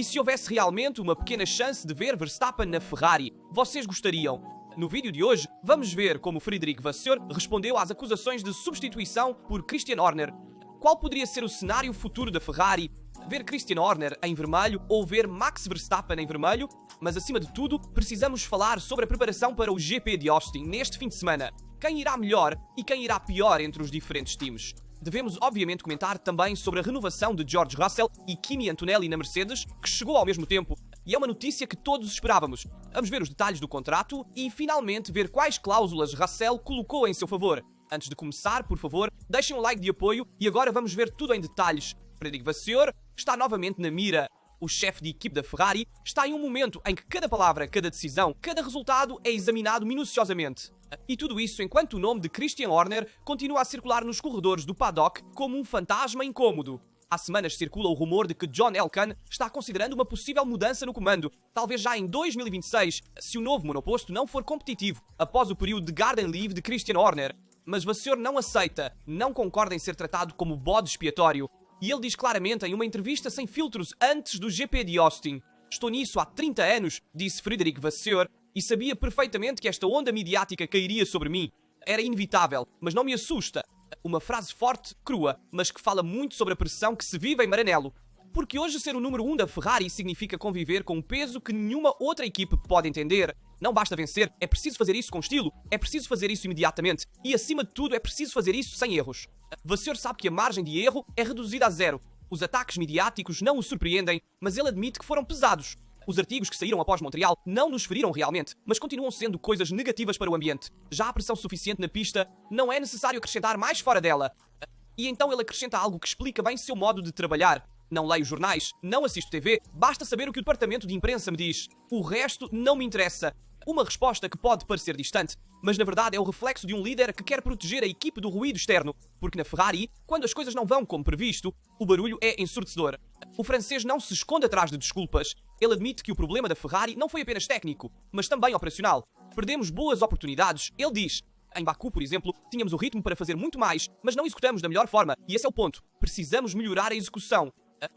E se houvesse realmente uma pequena chance de ver Verstappen na Ferrari, vocês gostariam? No vídeo de hoje, vamos ver como Frederic Vasseur respondeu às acusações de substituição por Christian Horner. Qual poderia ser o cenário futuro da Ferrari? Ver Christian Horner em vermelho ou ver Max Verstappen em vermelho? Mas acima de tudo, precisamos falar sobre a preparação para o GP de Austin neste fim de semana. Quem irá melhor e quem irá pior entre os diferentes times? Devemos obviamente comentar também sobre a renovação de George Russell e Kimi Antonelli na Mercedes, que chegou ao mesmo tempo, e é uma notícia que todos esperávamos. Vamos ver os detalhes do contrato e finalmente ver quais cláusulas Russell colocou em seu favor. Antes de começar, por favor, deixem um like de apoio e agora vamos ver tudo em detalhes. Frederic Vasseur está novamente na mira. O chefe de equipe da Ferrari está em um momento em que cada palavra, cada decisão, cada resultado é examinado minuciosamente. E tudo isso enquanto o nome de Christian Horner continua a circular nos corredores do paddock como um fantasma incômodo. Há semanas circula o rumor de que John Elkann está considerando uma possível mudança no comando, talvez já em 2026, se o novo monoposto não for competitivo, após o período de garden leave de Christian Horner. Mas Vasseur não aceita, não concorda em ser tratado como bode expiatório. E ele diz claramente em uma entrevista sem filtros antes do GP de Austin: "Estou nisso há 30 anos", disse Frederic Vasseur, e sabia perfeitamente que esta onda midiática cairia sobre mim. Era inevitável, mas não me assusta. Uma frase forte, crua, mas que fala muito sobre a pressão que se vive em Maranello. Porque hoje ser o número 1 da Ferrari significa conviver com um peso que nenhuma outra equipe pode entender. Não basta vencer, é preciso fazer isso com estilo, é preciso fazer isso imediatamente e, acima de tudo, é preciso fazer isso sem erros. Vasseur sabe que a margem de erro é reduzida a zero. Os ataques midiáticos não o surpreendem, mas ele admite que foram pesados. Os artigos que saíram após Montreal não nos feriram realmente, mas continuam sendo coisas negativas para o ambiente. Já há pressão suficiente na pista, não é necessário acrescentar mais fora dela. E então ele acrescenta algo que explica bem seu modo de trabalhar. Não leio jornais, não assisto TV, basta saber o que o departamento de imprensa me diz. O resto não me interessa. Uma resposta que pode parecer distante, mas na verdade é o reflexo de um líder que quer proteger a equipe do ruído externo, porque na Ferrari, quando as coisas não vão como previsto, o barulho é ensurdecedor. O francês não se esconde atrás de desculpas. Ele admite que o problema da Ferrari não foi apenas técnico, mas também operacional. Perdemos boas oportunidades, ele diz. Em Baku, por exemplo, tínhamos o ritmo para fazer muito mais, mas não executamos da melhor forma, e esse é o ponto. Precisamos melhorar a execução.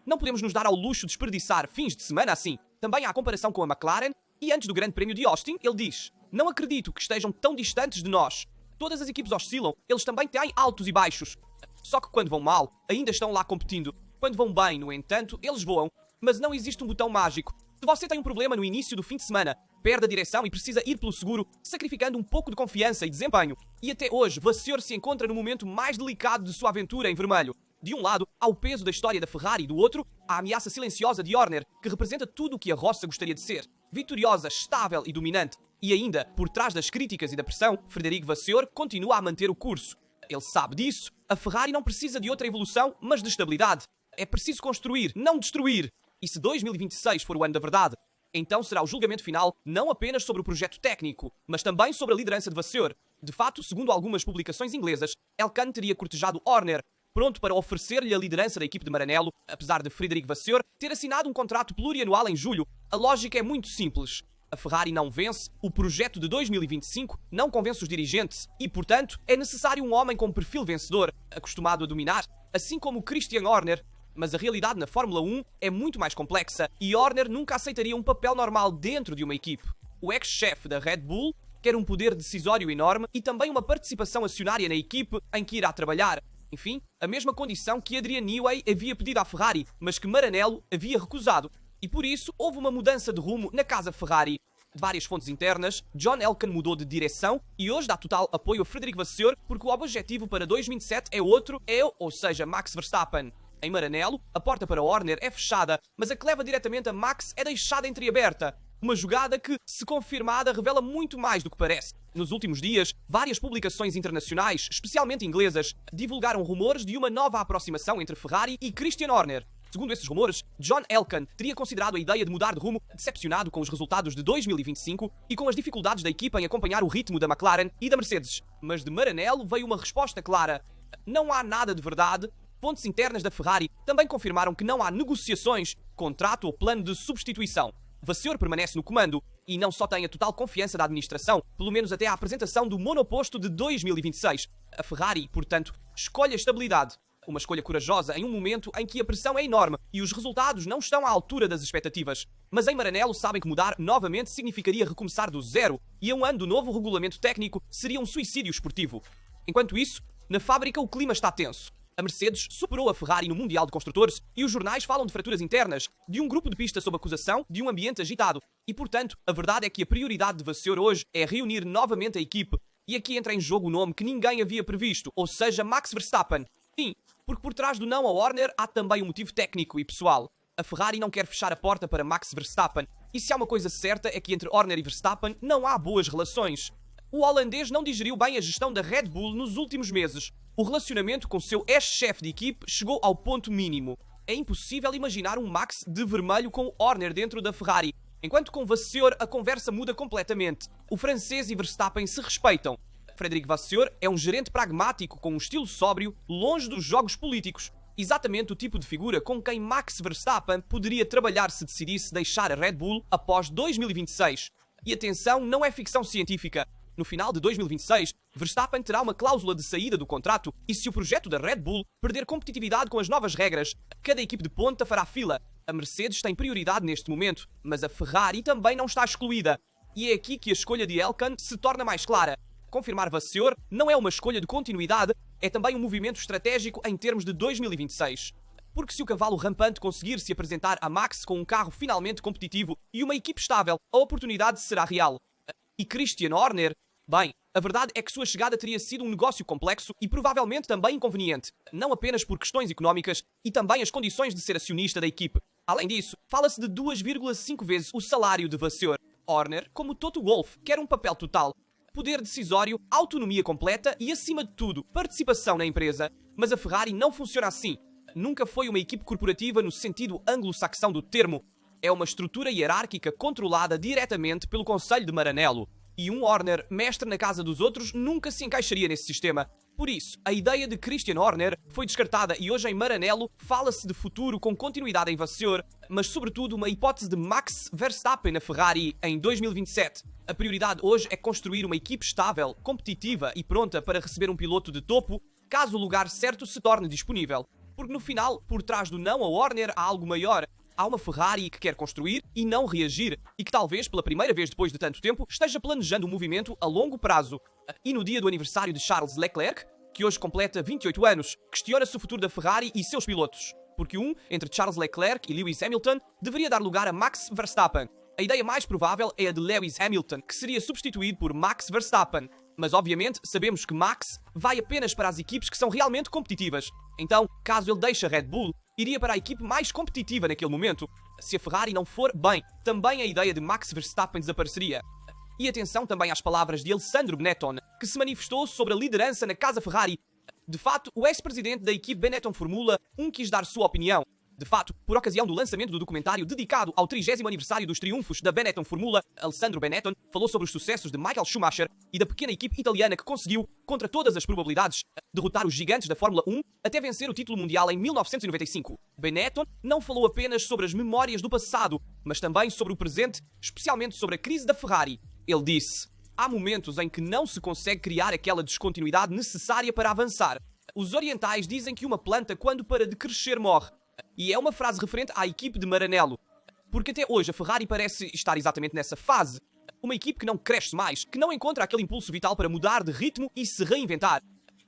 Não podemos nos dar ao luxo de desperdiçar fins de semana assim. Também há a comparação com a McLaren, e antes do Grande Prémio de Austin, ele diz: "Não acredito que estejam tão distantes de nós. Todas as equipes oscilam, eles também têm altos e baixos. Só que quando vão mal, ainda estão lá competindo. Quando vão bem, no entanto, eles voam. Mas não existe um botão mágico. Se você tem um problema no início do fim de semana, perde a direção e precisa ir pelo seguro, sacrificando um pouco de confiança e desempenho. E até hoje, Vasseur se encontra no momento mais delicado de sua aventura em vermelho. De um lado, há o peso da história da Ferrari, do outro, a ameaça silenciosa de Horner, que representa tudo o que a roça gostaria de ser. Vitoriosa, estável e dominante. E ainda, por trás das críticas e da pressão, Frederic Vasseur continua a manter o curso. Ele sabe disso. A Ferrari não precisa de outra evolução, mas de estabilidade. É preciso construir, não destruir. E se 2026 for o ano da verdade, então será o julgamento final não apenas sobre o projeto técnico, mas também sobre a liderança de Vasseur. De fato, segundo algumas publicações inglesas, Elkann teria cortejado Horner, pronto para oferecer-lhe a liderança da equipe de Maranello, apesar de Frederic Vasseur ter assinado um contrato plurianual em julho. A lógica é muito simples. A Ferrari não vence, o projeto de 2025 não convence os dirigentes e, portanto, é necessário um homem com perfil vencedor, acostumado a dominar, assim como Christian Horner. Mas a realidade na Fórmula 1 é muito mais complexa e Horner nunca aceitaria um papel normal dentro de uma equipe. O ex-chefe da Red Bull quer um poder decisório enorme e também uma participação acionária na equipe em que irá trabalhar. Enfim, a mesma condição que Adrian Newey havia pedido à Ferrari, mas que Maranello havia recusado. E por isso houve uma mudança de rumo na casa Ferrari. De várias fontes internas, John Elkann mudou de direção e hoje dá total apoio a Frederic Vasseur porque o objetivo para 2027 é outro, ou seja, Max Verstappen. Em Maranello, a porta para Horner é fechada, mas a que leva diretamente a Max é deixada entreaberta. Uma jogada que, se confirmada, revela muito mais do que parece. Nos últimos dias, várias publicações internacionais, especialmente inglesas, divulgaram rumores de uma nova aproximação entre Ferrari e Christian Horner. Segundo esses rumores, John Elkann teria considerado a ideia de mudar de rumo, decepcionado com os resultados de 2025 e com as dificuldades da equipa em acompanhar o ritmo da McLaren e da Mercedes. Mas de Maranello veio uma resposta clara: não há nada de verdade. Fontes internas da Ferrari também confirmaram que não há negociações, contrato ou plano de substituição. Vasseur permanece no comando e não só tem a total confiança da administração, pelo menos até à apresentação do monoposto de 2026. A Ferrari, portanto, escolhe a estabilidade. Uma escolha corajosa em um momento em que a pressão é enorme e os resultados não estão à altura das expectativas. Mas em Maranello sabem que mudar novamente significaria recomeçar do zero e a um ano do novo regulamento técnico seria um suicídio esportivo. Enquanto isso, na fábrica o clima está tenso. A Mercedes superou a Ferrari no Mundial de Construtores e os jornais falam de fraturas internas, de um grupo de pista sob acusação, de um ambiente agitado. E, portanto, a verdade é que a prioridade de Vasseur hoje é reunir novamente a equipe. E aqui entra em jogo o nome que ninguém havia previsto, ou seja, Max Verstappen. Sim, porque por trás do não a Horner há também um motivo técnico e pessoal. A Ferrari não quer fechar a porta para Max Verstappen. E se há uma coisa certa é que entre Horner e Verstappen não há boas relações. O holandês não digeriu bem a gestão da Red Bull nos últimos meses. O relacionamento com seu ex-chefe de equipe chegou ao ponto mínimo. É impossível imaginar um Max de vermelho com Horner dentro da Ferrari. Enquanto com Vasseur a conversa muda completamente. O francês e Verstappen se respeitam. Frédéric Vasseur é um gerente pragmático com um estilo sóbrio, longe dos jogos políticos. Exatamente o tipo de figura com quem Max Verstappen poderia trabalhar se decidisse deixar a Red Bull após 2026. E atenção, não é ficção científica. No final de 2026, Verstappen terá uma cláusula de saída do contrato e se o projeto da Red Bull perder competitividade com as novas regras, cada equipe de ponta fará fila. A Mercedes tem prioridade neste momento, mas a Ferrari também não está excluída. E é aqui que a escolha de Elkann se torna mais clara. Confirmar Vasseur não é uma escolha de continuidade, é também um movimento estratégico em termos de 2026. Porque se o cavalo rampante conseguir se apresentar a Max com um carro finalmente competitivo e uma equipe estável, a oportunidade será real. E Christian Horner? Bem, a verdade é que sua chegada teria sido um negócio complexo e provavelmente também inconveniente, não apenas por questões económicas e também as condições de ser acionista da equipe. Além disso, fala-se de 2,5 vezes o salário de Vasseur. Horner, como Toto Wolff, quer um papel total. Poder decisório, autonomia completa e, acima de tudo, participação na empresa. Mas a Ferrari não funciona assim. Nunca foi uma equipe corporativa no sentido anglo-saxão do termo. É uma estrutura hierárquica controlada diretamente pelo Conselho de Maranello. E um Horner, mestre na casa dos outros, nunca se encaixaria nesse sistema. Por isso, a ideia de Christian Horner foi descartada e hoje em Maranello fala-se de futuro com continuidade em Vasseur, mas sobretudo uma hipótese de Max Verstappen na Ferrari em 2027. A prioridade hoje é construir uma equipe estável, competitiva e pronta para receber um piloto de topo, caso o lugar certo se torne disponível. Porque no final, por trás do não a Horner há algo maior. Há uma Ferrari que quer construir e não reagir, e que talvez, pela primeira vez depois de tanto tempo, esteja planejando um movimento a longo prazo. E no dia do aniversário de Charles Leclerc, que hoje completa 28 anos, questiona-se o futuro da Ferrari e seus pilotos. Porque entre Charles Leclerc e Lewis Hamilton, deveria dar lugar a Max Verstappen. A ideia mais provável é a de Lewis Hamilton, que seria substituído por Max Verstappen. Mas obviamente sabemos que Max vai apenas para as equipes que são realmente competitivas. Então, caso ele deixe a Red Bull, iria para a equipe mais competitiva naquele momento. Se a Ferrari não for, bem, também a ideia de Max Verstappen desapareceria. E atenção também às palavras de Alessandro Benetton, que se manifestou sobre a liderança na casa Ferrari. De fato, o ex-presidente da equipe Benetton Formula 1 quis dar sua opinião. De fato, por ocasião do lançamento do documentário dedicado ao 30º aniversário dos triunfos da Benetton Formula, Alessandro Benetton falou sobre os sucessos de Michael Schumacher e da pequena equipe italiana que conseguiu, contra todas as probabilidades, derrotar os gigantes da Fórmula 1 até vencer o título mundial em 1995. Benetton não falou apenas sobre as memórias do passado, mas também sobre o presente, especialmente sobre a crise da Ferrari. Ele disse: há momentos em que não se consegue criar aquela descontinuidade necessária para avançar. Os orientais dizem que uma planta, quando para de crescer, morre. E é uma frase referente à equipe de Maranello. Porque até hoje a Ferrari parece estar exatamente nessa fase. Uma equipe que não cresce mais, que não encontra aquele impulso vital para mudar de ritmo e se reinventar.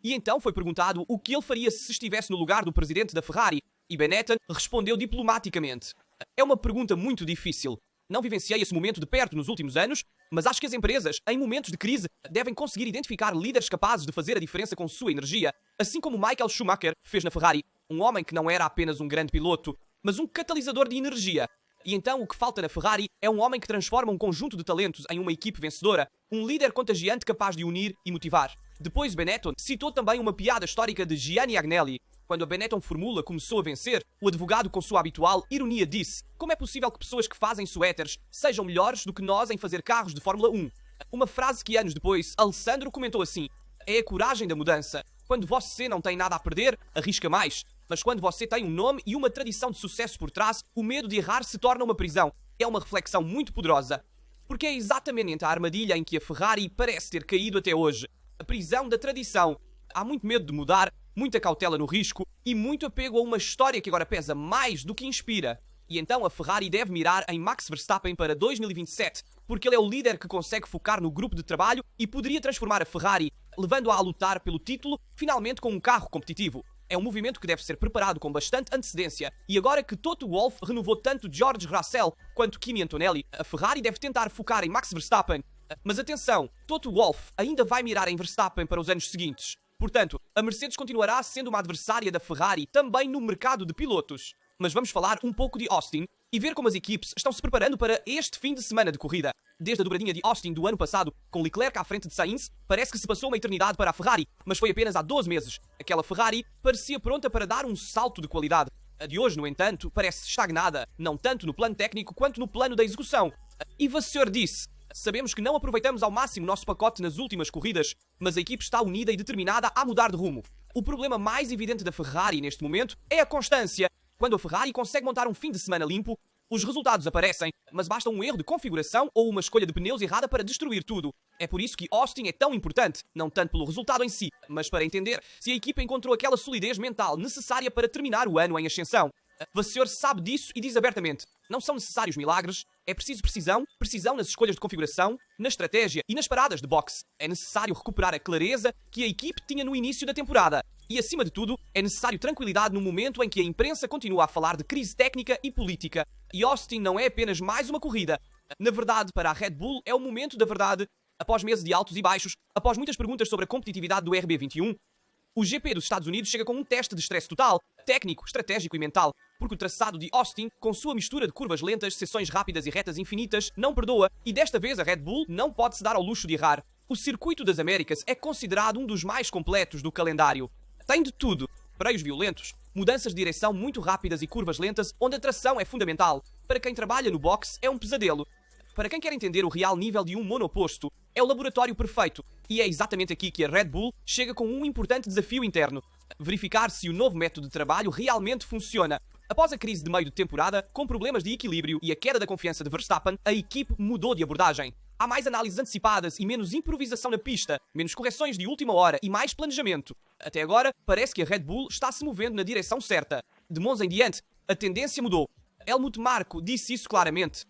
E então foi perguntado o que ele faria se estivesse no lugar do presidente da Ferrari. E Benetton respondeu diplomaticamente: é uma pergunta muito difícil. Não vivenciei esse momento de perto nos últimos anos, mas acho que as empresas, em momentos de crise, devem conseguir identificar líderes capazes de fazer a diferença com sua energia, assim como Michael Schumacher fez na Ferrari. Um homem que não era apenas um grande piloto, mas um catalisador de energia. E então o que falta na Ferrari é um homem que transforma um conjunto de talentos em uma equipe vencedora, um líder contagiante capaz de unir e motivar. Depois Benetton citou também uma piada histórica de Gianni Agnelli. Quando a Benetton Formula começou a vencer, o advogado com sua habitual ironia disse: como é possível que pessoas que fazem suéteres sejam melhores do que nós em fazer carros de Fórmula 1? Uma frase que anos depois, Alessandro comentou assim: é a coragem da mudança. Quando você não tem nada a perder, arrisca mais. Mas quando você tem um nome e uma tradição de sucesso por trás, o medo de errar se torna uma prisão. É uma reflexão muito poderosa. Porque é exatamente a armadilha em que a Ferrari parece ter caído até hoje. A prisão da tradição. Há muito medo de mudar, muita cautela no risco e muito apego a uma história que agora pesa mais do que inspira. E então a Ferrari deve mirar em Max Verstappen para 2027, porque ele é o líder que consegue focar no grupo de trabalho e poderia transformar a Ferrari, levando-a a lutar pelo título, finalmente com um carro competitivo. É um movimento que deve ser preparado com bastante antecedência, e agora que Toto Wolff renovou tanto George Russell quanto Kimi Antonelli, a Ferrari deve tentar focar em Max Verstappen. Mas atenção, Toto Wolff ainda vai mirar em Verstappen para os anos seguintes. Portanto, a Mercedes continuará sendo uma adversária da Ferrari também no mercado de pilotos. Mas vamos falar um pouco de Austin e ver como as equipes estão se preparando para este fim de semana de corrida. Desde a dobradinha de Austin do ano passado, com Leclerc à frente de Sainz, parece que se passou uma eternidade para a Ferrari, mas foi apenas há 12 meses. Aquela Ferrari parecia pronta para dar um salto de qualidade. A de hoje, no entanto, parece estagnada, não tanto no plano técnico quanto no plano da execução. E Vasseur disse: sabemos que não aproveitamos ao máximo o nosso pacote nas últimas corridas, mas a equipe está unida e determinada a mudar de rumo. O problema mais evidente da Ferrari neste momento é a constância. Quando a Ferrari consegue montar um fim de semana limpo, os resultados aparecem, mas basta um erro de configuração ou uma escolha de pneus errada para destruir tudo. É por isso que Austin é tão importante, não tanto pelo resultado em si, mas para entender se a equipa encontrou aquela solidez mental necessária para terminar o ano em ascensão. Vasseur sabe disso e diz abertamente: não são necessários milagres, é preciso precisão nas escolhas de configuração, na estratégia e nas paradas de boxe. É necessário recuperar a clareza que a equipe tinha no início da temporada. E, acima de tudo, é necessário tranquilidade no momento em que a imprensa continua a falar de crise técnica e política. E Austin não é apenas mais uma corrida. Na verdade, para a Red Bull, é o momento da verdade. Após meses de altos e baixos, após muitas perguntas sobre a competitividade do RB21, o GP dos Estados Unidos chega com um teste de estresse total, técnico, estratégico e mental, porque o traçado de Austin, com sua mistura de curvas lentas, seções rápidas e retas infinitas, não perdoa, e desta vez a Red Bull não pode se dar ao luxo de errar. O Circuito das Américas é considerado um dos mais completos do calendário. Tem de tudo: freios violentos, mudanças de direção muito rápidas e curvas lentas, onde a tração é fundamental. Para quem trabalha no boxe, é um pesadelo. Para quem quer entender o real nível de um monoposto, é o laboratório perfeito. E é exatamente aqui que a Red Bull chega com um importante desafio interno: verificar se o novo método de trabalho realmente funciona. Após a crise de meio de temporada, com problemas de equilíbrio e a queda da confiança de Verstappen, a equipe mudou de abordagem. Há mais análises antecipadas e menos improvisação na pista, menos correções de última hora e mais planejamento. Até agora, parece que a Red Bull está se movendo na direção certa. De Monza em diante, a tendência mudou. Helmut Marko disse isso claramente.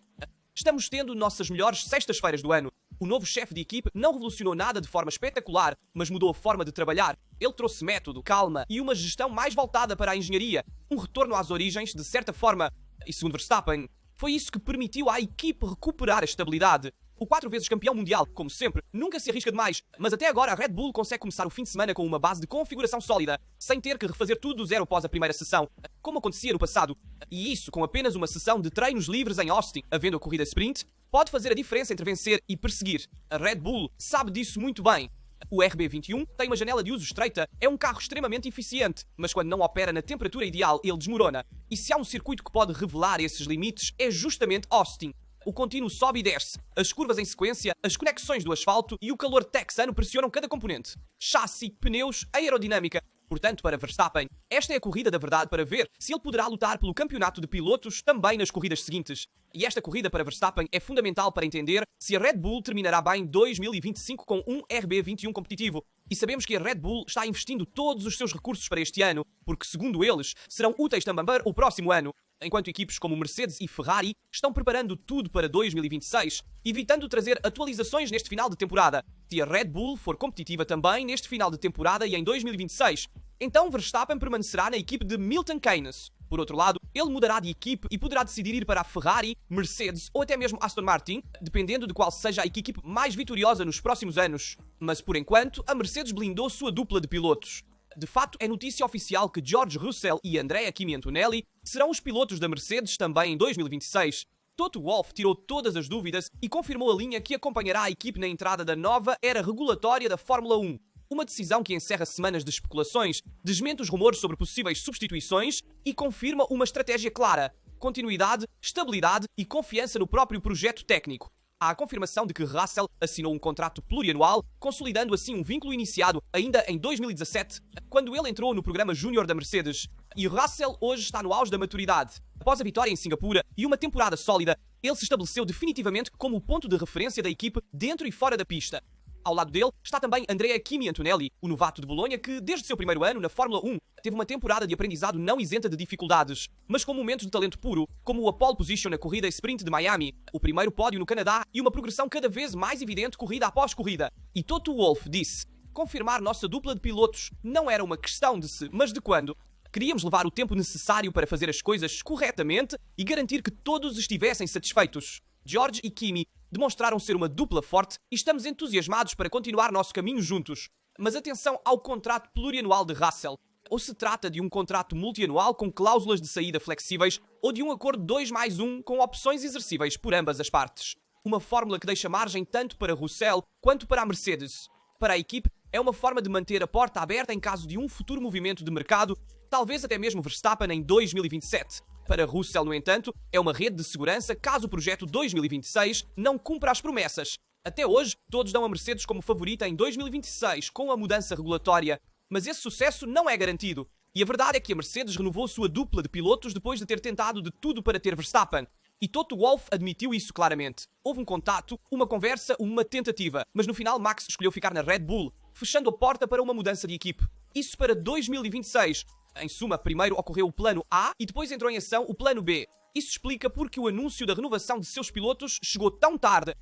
Estamos tendo nossas melhores sextas-feiras do ano. O novo chefe de equipe não revolucionou nada de forma espetacular, mas mudou a forma de trabalhar. Ele trouxe método, calma e uma gestão mais voltada para a engenharia. Um retorno às origens, de certa forma. E segundo Verstappen, foi isso que permitiu à equipe recuperar a estabilidade. O 4 vezes campeão mundial, como sempre, nunca se arrisca demais, mas até agora a Red Bull consegue começar o fim de semana com uma base de configuração sólida, sem ter que refazer tudo do zero após a primeira sessão, como acontecia no passado. E isso com apenas uma sessão de treinos livres em Austin, havendo a corrida sprint, pode fazer a diferença entre vencer e perseguir. A Red Bull sabe disso muito bem. O RB21 tem uma janela de uso estreita, é um carro extremamente eficiente, mas quando não opera na temperatura ideal, ele desmorona. E se há um circuito que pode revelar esses limites, é justamente Austin. O contínuo sobe e desce, as curvas em sequência, as conexões do asfalto e o calor texano pressionam cada componente. Chassi, pneus, aerodinâmica. Portanto, para Verstappen, esta é a corrida da verdade para ver se ele poderá lutar pelo campeonato de pilotos também nas corridas seguintes. E esta corrida para Verstappen é fundamental para entender se a Red Bull terminará bem 2025 com um RB21 competitivo. E sabemos que a Red Bull está investindo todos os seus recursos para este ano, porque, segundo eles, serão úteis também para o próximo ano. Enquanto equipes como Mercedes e Ferrari estão preparando tudo para 2026, evitando trazer atualizações neste final de temporada. Se a Red Bull for competitiva também neste final de temporada e em 2026, então Verstappen permanecerá na equipe de Milton Keynes. Por outro lado, ele mudará de equipe e poderá decidir ir para a Ferrari, Mercedes ou até mesmo Aston Martin, dependendo de qual seja a equipe mais vitoriosa nos próximos anos. Mas por enquanto, a Mercedes blindou sua dupla de pilotos. De fato, é notícia oficial que George Russell e Andrea Kimi Antonelli serão os pilotos da Mercedes também em 2026. Toto Wolff tirou todas as dúvidas e confirmou a linha que acompanhará a equipe na entrada da nova era regulatória da Fórmula 1. Uma decisão que encerra semanas de especulações, desmente os rumores sobre possíveis substituições e confirma uma estratégia clara: continuidade, estabilidade e confiança no próprio projeto técnico. Há a confirmação de que Russell assinou um contrato plurianual, consolidando assim um vínculo iniciado ainda em 2017, quando ele entrou no programa Júnior da Mercedes. E Russell hoje está no auge da maturidade. Após a vitória em Singapura e uma temporada sólida, ele se estabeleceu definitivamente como o ponto de referência da equipe dentro e fora da pista. Ao lado dele está também Andrea Kimi Antonelli, o novato de Bolonha que, desde seu primeiro ano na Fórmula 1, teve uma temporada de aprendizado não isenta de dificuldades, mas com momentos de talento puro, como a pole position na corrida sprint de Miami, o primeiro pódio no Canadá e uma progressão cada vez mais evidente corrida após corrida. E Toto Wolff disse: confirmar nossa dupla de pilotos não era uma questão de se, mas de quando. Queríamos levar o tempo necessário para fazer as coisas corretamente e garantir que todos estivessem satisfeitos. George e Kimi demonstraram ser uma dupla forte e estamos entusiasmados para continuar nosso caminho juntos. Mas atenção ao contrato plurianual de Russell. Ou se trata de um contrato multianual com cláusulas de saída flexíveis ou de um acordo 2+1 com opções exercíveis por ambas as partes. Uma fórmula que deixa margem tanto para Russell quanto para a Mercedes. Para a equipe, é uma forma de manter a porta aberta em caso de um futuro movimento de mercado, talvez até mesmo Verstappen em 2027. Para Russell, no entanto, é uma rede de segurança caso o projeto 2026 não cumpra as promessas. Até hoje, todos dão a Mercedes como favorita em 2026 com a mudança regulatória, mas esse sucesso não é garantido. E a verdade é que a Mercedes renovou sua dupla de pilotos depois de ter tentado de tudo para ter Verstappen. E Toto Wolff admitiu isso claramente. Houve um contato, uma conversa, uma tentativa, mas no final Max escolheu ficar na Red Bull, fechando a porta para uma mudança de equipe. Isso para 2026. Em suma, primeiro ocorreu o plano A e depois entrou em ação o plano B. Isso explica porque o anúncio da renovação de seus pilotos chegou tão tarde.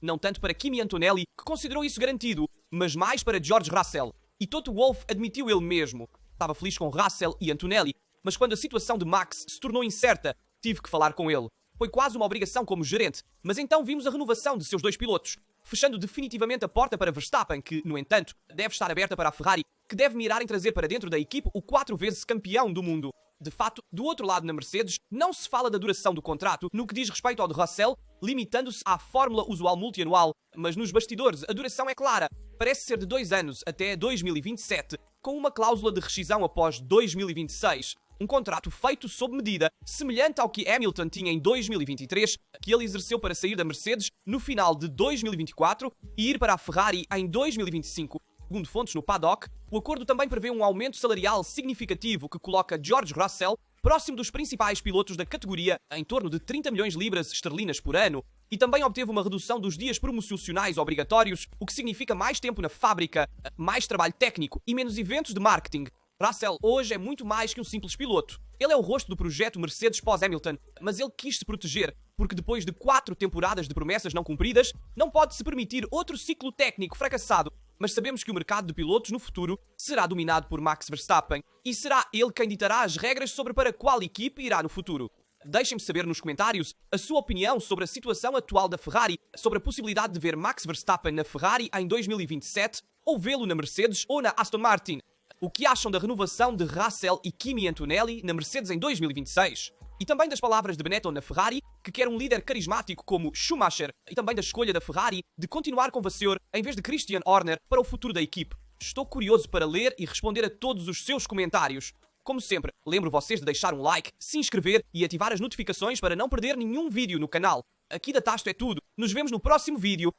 Não tanto para Kimi Antonelli, que considerou isso garantido, mas mais para George Russell. E Toto Wolff admitiu ele mesmo. Estava feliz com Russell e Antonelli, mas quando a situação de Max se tornou incerta, tive que falar com ele. Foi quase uma obrigação como gerente, mas então vimos a renovação de seus dois pilotos, fechando definitivamente a porta para Verstappen, que, no entanto, deve estar aberta para a Ferrari, que deve mirar em trazer para dentro da equipe o 4 vezes campeão do mundo. De fato, do outro lado na Mercedes, não se fala da duração do contrato no que diz respeito ao de Russell, limitando-se à fórmula usual multianual, mas nos bastidores a duração é clara. Parece ser de 2 anos até 2027, com uma cláusula de rescisão após 2026. Um contrato feito sob medida, semelhante ao que Hamilton tinha em 2023, que ele exerceu para sair da Mercedes no final de 2024 e ir para a Ferrari em 2025. Segundo fontes no paddock, o acordo também prevê um aumento salarial significativo que coloca George Russell próximo dos principais pilotos da categoria, em torno de 30 milhões de libras esterlinas por ano, e também obteve uma redução dos dias promocionais obrigatórios, o que significa mais tempo na fábrica, mais trabalho técnico e menos eventos de marketing. Russell hoje é muito mais que um simples piloto. Ele é o rosto do projeto Mercedes pós-Hamilton, mas ele quis se proteger, porque depois de 4 temporadas de promessas não cumpridas, não pode se permitir outro ciclo técnico fracassado. Mas sabemos que o mercado de pilotos no futuro será dominado por Max Verstappen, e será ele quem ditará as regras sobre para qual equipe irá no futuro. Deixem-me saber nos comentários a sua opinião sobre a situação atual da Ferrari, sobre a possibilidade de ver Max Verstappen na Ferrari em 2027, ou vê-lo na Mercedes ou na Aston Martin. O que acham da renovação de Russell e Kimi Antonelli na Mercedes em 2026? E também das palavras de Benetton na Ferrari, que quer um líder carismático como Schumacher, e também da escolha da Ferrari de continuar com Vasseur em vez de Christian Horner para o futuro da equipe. Estou curioso para ler e responder a todos os seus comentários. Como sempre, lembro vocês de deixar um like, se inscrever e ativar as notificações para não perder nenhum vídeo no canal. Aqui da Tasto é tudo. Nos vemos no próximo vídeo.